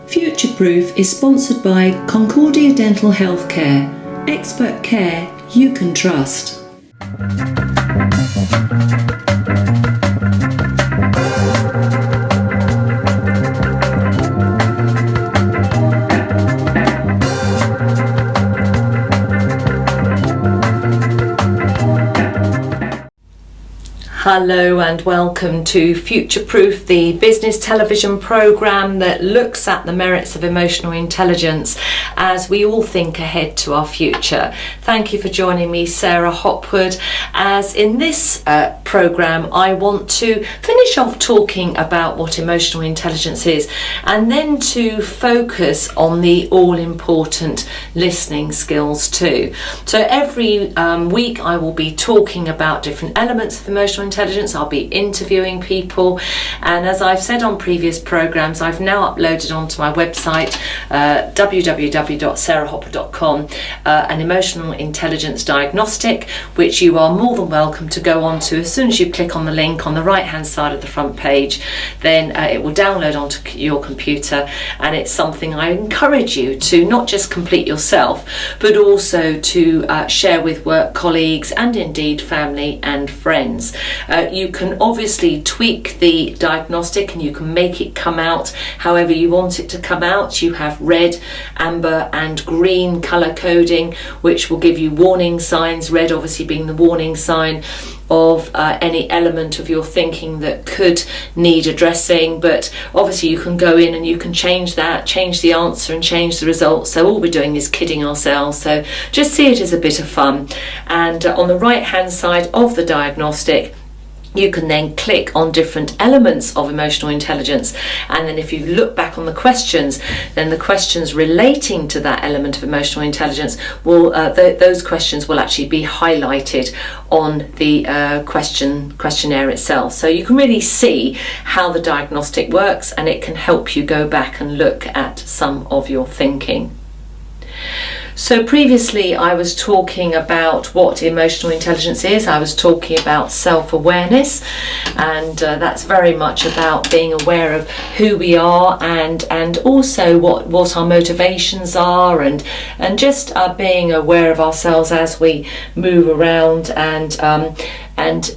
Future Proof is sponsored by Concordia Dental Healthcare, expert care you can trust. Hello and welcome to Future Proof, the business television programme that looks at the merits of emotional intelligence as we all think ahead to our future. Thank you for joining me, Sarah Hopwood, as in this programme I want to finish off talking about what emotional intelligence is and then to focus on the all-important listening skills too. So every week I will be talking about different elements of emotional intelligence. I'll be interviewing people, and as I've said on previous programs, I've now uploaded onto my website www.sarahhopper.com an emotional intelligence diagnostic, which you are more than welcome to go onto. As soon as you click on the link on the right hand side of the front page, then it will download onto your computer, and it's something I encourage you to not just complete yourself but also to share with work colleagues and indeed family and friends. You can obviously tweak the diagnostic and you can make it come out however you want it to come out. You have red, amber and green colour coding, which will give you warning signs, red obviously being the warning sign of any element of your thinking that could need addressing, but obviously you can go in and you can change that, change the answer and change the results. So all we're doing is kidding ourselves, so just see it as a bit of fun. And on the right hand side of the diagnostic, you can then click on different elements of emotional intelligence, and then if you look back on the questions, then the questions relating to that element of emotional intelligence will those questions will actually be highlighted on the questionnaire itself. So you can really see how the diagnostic works, and it can help you go back and look at some of your thinking. So previously I was talking about what emotional intelligence is. I was talking about self-awareness, and that's very much about being aware of who we are and also what our motivations are, and just being aware of ourselves as we move around and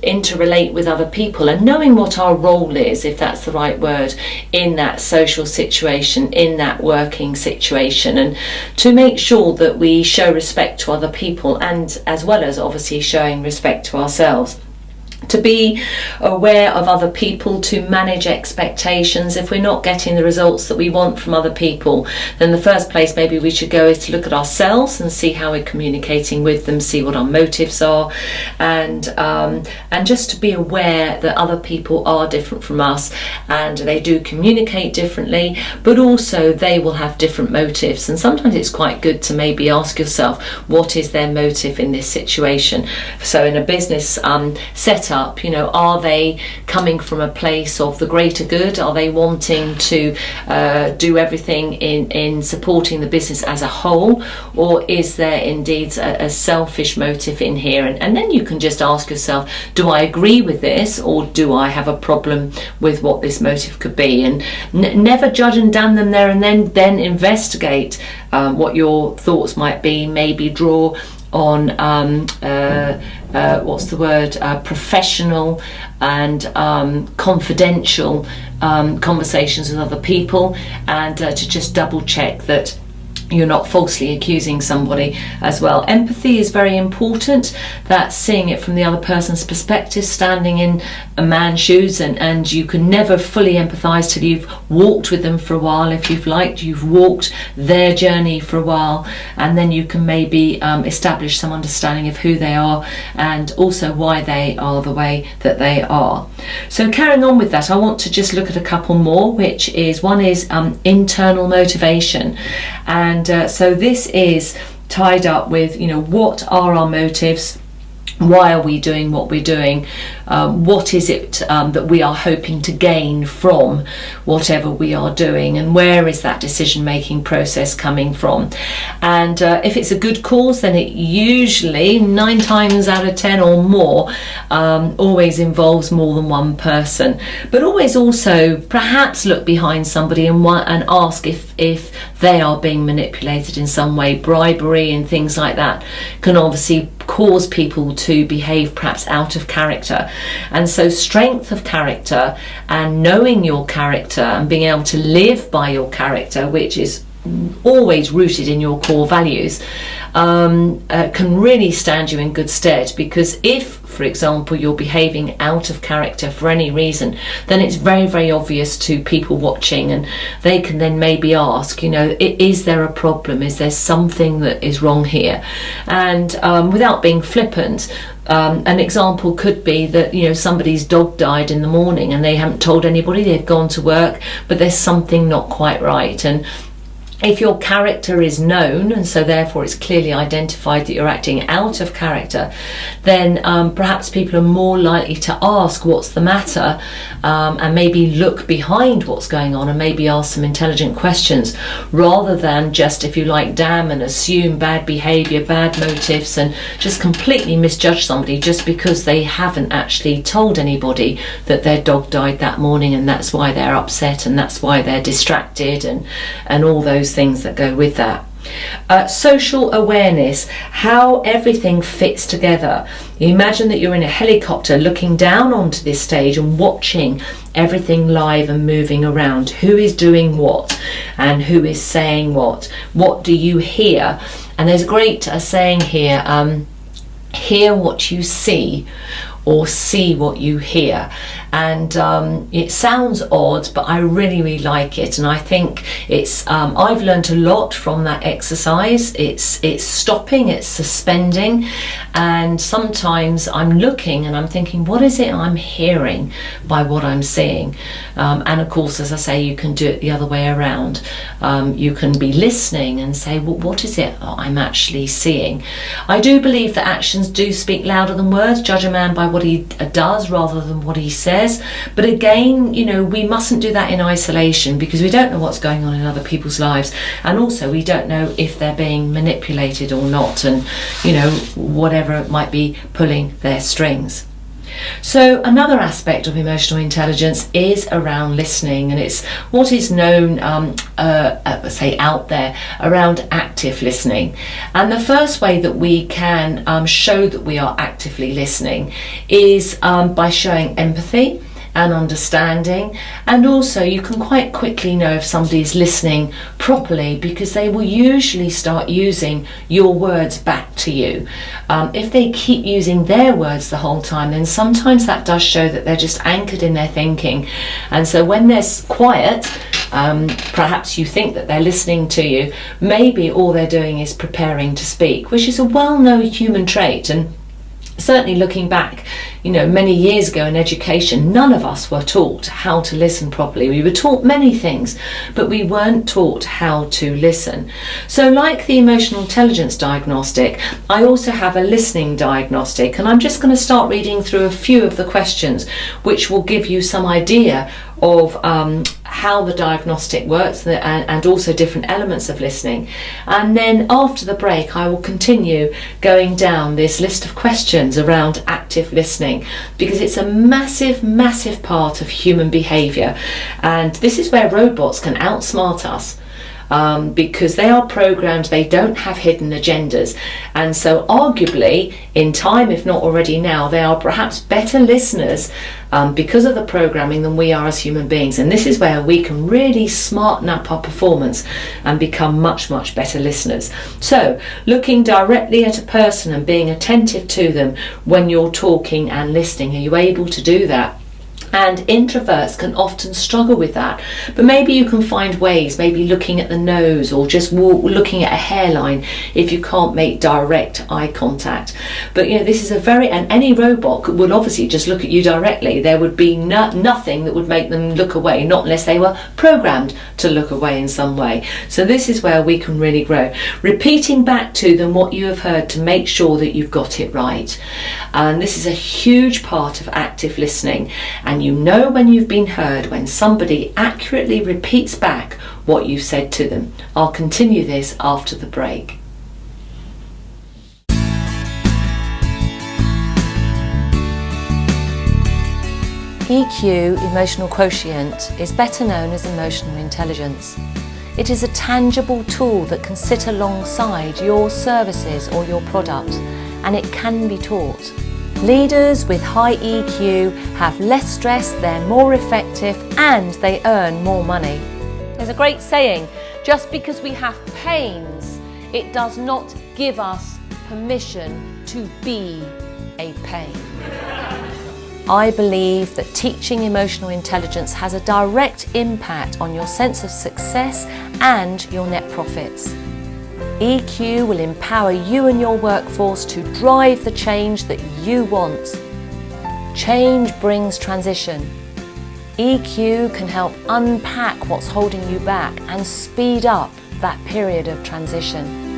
interrelate with other people, and knowing what our role is, if that's the right word, in that social situation, in that working situation, and to make sure that we show respect to other people, and as well as obviously showing respect to ourselves. To be aware of other people, to manage expectations. If we're not getting the results that we want from other people, then the first place maybe we should go is to look at ourselves and see how we're communicating with them, see what our motives are, and just to be aware that other people are different from us and they do communicate differently, but also they will have different motives, and sometimes it's quite good to maybe ask yourself, what is their motive in this situation? So in a business setup, are they coming from a place of the greater good? Are they wanting to do everything in supporting the business as a whole, or is there indeed a selfish motive in here? And then you can just ask yourself, do I agree with this, or do I have a problem with what this motive could be? And never judge and damn them there and then investigate what your thoughts might be. Maybe draw on professional and confidential conversations with other people, and to just double check that you're not falsely accusing somebody as well. Empathy is very important. That's seeing it from the other person's perspective, standing in a man's shoes, and you can never fully empathise till you've walked with them for a while. If you've walked their journey for a while, and then you can maybe establish some understanding of who they are and also why they are the way that they are. So carrying on with that, I want to just look at a couple more, which is one is internal motivation, and so this is tied up with what are our motives, why are we doing what we're doing, what is it that we are hoping to gain from whatever we are doing, and where is that decision making process coming from. And if it's a good cause, then it usually 9 times out of 10 or more always involves more than one person. But always also perhaps look behind somebody and ask if they are being manipulated in some way. Bribery and things like that can obviously cause people to behave perhaps out of character. And so strength of character and knowing your character and being able to live by your character, which is always rooted in your core values, can really stand you in good stead. Because if, for example, you're behaving out of character for any reason, then it's very, very obvious to people watching, and they can then maybe ask, is there a problem? Is there something that is wrong here? And without being flippant, an example could be that somebody's dog died in the morning and they haven't told anybody, they've gone to work, but there's something not quite right. And if your character is known, and so therefore it's clearly identified that you're acting out of character, then perhaps people are more likely to ask what's the matter, and maybe look behind what's going on and maybe ask some intelligent questions, rather than just, if you like, damn and assume bad behaviour, bad motives, and just completely misjudge somebody just because they haven't actually told anybody that their dog died that morning, and that's why they're upset and that's why they're distracted, and all those things that go with that. Social awareness, how everything fits together. You imagine that you're in a helicopter looking down onto this stage and watching everything live and moving around. Who is doing what and who is saying what? What do you hear? And there's a great saying here, hear what you see, or see what you hear. And it sounds odd, but I really, really like it. And I think it's I've learned a lot from that exercise. It's stopping, it's suspending, and sometimes I'm looking and I'm thinking, what is it I'm hearing by what I'm seeing? And of course, as I say, you can do it the other way around. You can be listening and say, well, what is it I'm actually seeing? I do believe that actions do speak louder than words. Judge a man by what he does rather than what he says. But again, we mustn't do that in isolation, because we don't know what's going on in other people's lives, and also we don't know if they're being manipulated or not, and whatever might be pulling their strings. So another aspect of emotional intelligence is around listening, and it's what is known, say, out there around active listening. And the first way that we can show that we are actively listening is by showing empathy and understanding. And also you can quite quickly know if somebody is listening properly, because they will usually start using your words back to you. If they keep using their words the whole time, then sometimes that does show that they're just anchored in their thinking. And so when they're quiet, perhaps you think that they're listening to you, maybe all they're doing is preparing to speak, which is a well-known human trait. And certainly looking back, many years ago in education, none of us were taught how to listen properly. We were taught many things, but we weren't taught how to listen. So like the emotional intelligence diagnostic, I also have a listening diagnostic, and I'm just going to start reading through a few of the questions which will give you some idea of how the diagnostic works, and also different elements of listening. And then after the break, I will continue going down this list of questions around active listening, because it's a massive, massive part of human behaviour. And this is where robots can outsmart us. Because they are programmed, they don't have hidden agendas, and so arguably in time, if not already now, they are perhaps better listeners because of the programming than we are as human beings. And this is where we can really smarten up our performance and become much, much better listeners. So looking directly at a person and being attentive to them when you're talking and listening, are you able to do that? And introverts can often struggle with that, but maybe you can find ways, maybe looking at the nose or just looking at a hairline if you can't make direct eye contact. But this is and any robot would obviously just look at you directly. There would be nothing that would make them look away, not unless they were programmed to look away in some way. So this is where we can really grow. Repeating back to them what you have heard to make sure that you've got it right. And this is a huge part of active listening. And you know when you've been heard when somebody accurately repeats back what you've said to them. I'll continue this after the break. EQ, emotional quotient, is better known as emotional intelligence. It is a tangible tool that can sit alongside your services or your product, and it can be taught. Leaders with high EQ have less stress, they're more effective, and they earn more money. There's a great saying, just because we have pains, it does not give us permission to be a pain. I believe that teaching emotional intelligence has a direct impact on your sense of success and your net profits. EQ will empower you and your workforce to drive the change that you want. Change brings transition. EQ can help unpack what's holding you back and speed up that period of transition.